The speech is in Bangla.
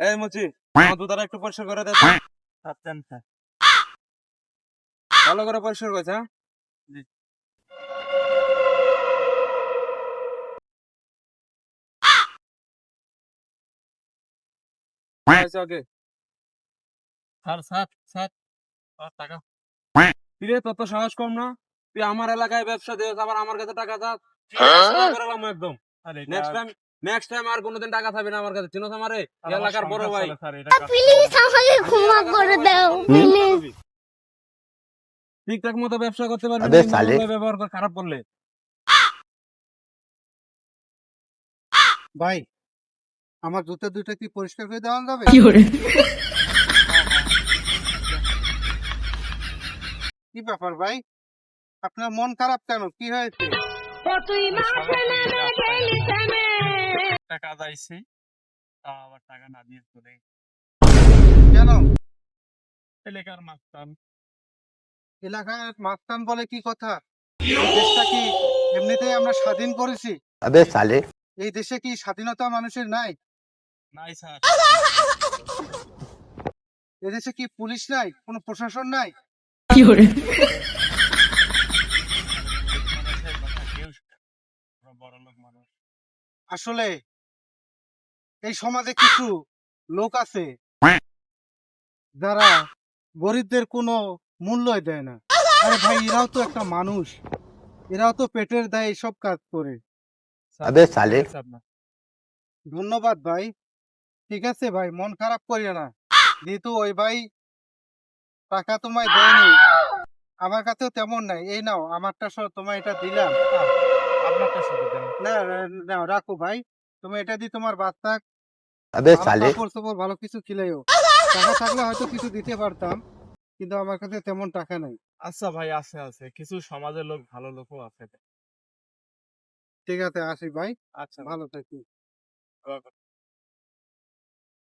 এই মুচি আমার দুধারে একটু পরিষ্কার করে দে তো। আচ্ছা হ্যাঁ ভালো করে পরিষ্কার করছে হ্যাঁ জি ওকে স্যার স্যার স্যার আর টাকা কিরে তোর তো সাহস কম না তুই আমার এলাকায় ব্যবসা দিস আবার আমার কাছে টাকা চাস করালাম একদম আরে নেক্সট টাইম আর কোনোদিন টাকা চাবি না আমার কাছে চিনোস আমারে এই আমার এলাকার বড় সংসার ভাই চলে স্যার এটা প্লিজ আমাকে ক্ষমা করে দাও প্লিজ ঠিকঠাক মতো ব্যবসা করতে পারবি আবে না সালে। নোংরা ব্যবহার করে খারাপ করলে ভাই আমার জুতা দুটো কি পরিষ্কার করে দেওয়া যাবে কি ব্যাপার ভাই আপনার মন খারাপ কেন কি হয়েছে একটা কাজ আইছে তা আবার টাকা না দিয়ে চলে কেন এলাকার মাস্তান এলাকার মাস্তান বলে কি কথা এই দেশটা কি এমনিতেই আমরা স্বাধীন করেছি अबे साले এই দেশে কি স্বাধীনতা মানুষের নাই নাই স্যার এদেশে কি পুলিশ নাই কোনো প্রশাসন নাই মানুষের কথা কেউ শোনে না। আমরা বড় লোক মানুষ আসলে এই সমাজে কিছু লোক আছে যারা গরিবদের কোনো মূল্যই দেয় না আরে ভাই এরাও তো একটা মানুষ এরাও তো পেটের দায়ে এইসব কাজ করে अबे साले স্যার না ধন্যবাদ ভাই ঠিক আছে ভাই মন খারাপ করিও না যেহেতু ওই ভাই টাকা তোমায় দেয়নি আমার কাছেও তেমন নাই এই নাও আমারটা সহ তোমায় এটা দিলাম আপনারটা শুধু দেন না নাও রাখো ভাই তুমি এটা দিয়ে তোমার বাচ্চা अबे ভালো साले কাপড় চোপড় ভালো কিছু খিলাইও টাকা থাকলে হয়তো কিছু দিতে পারতাম কিন্তু আমার কাছে তেমন টাকা নেই আচ্ছা ভাই আছে আছে কিছু সমাজের লোক ভালো লোকও আছে ঠিক আছে আসি ভাই আচ্ছা ভালো থাকি ভালো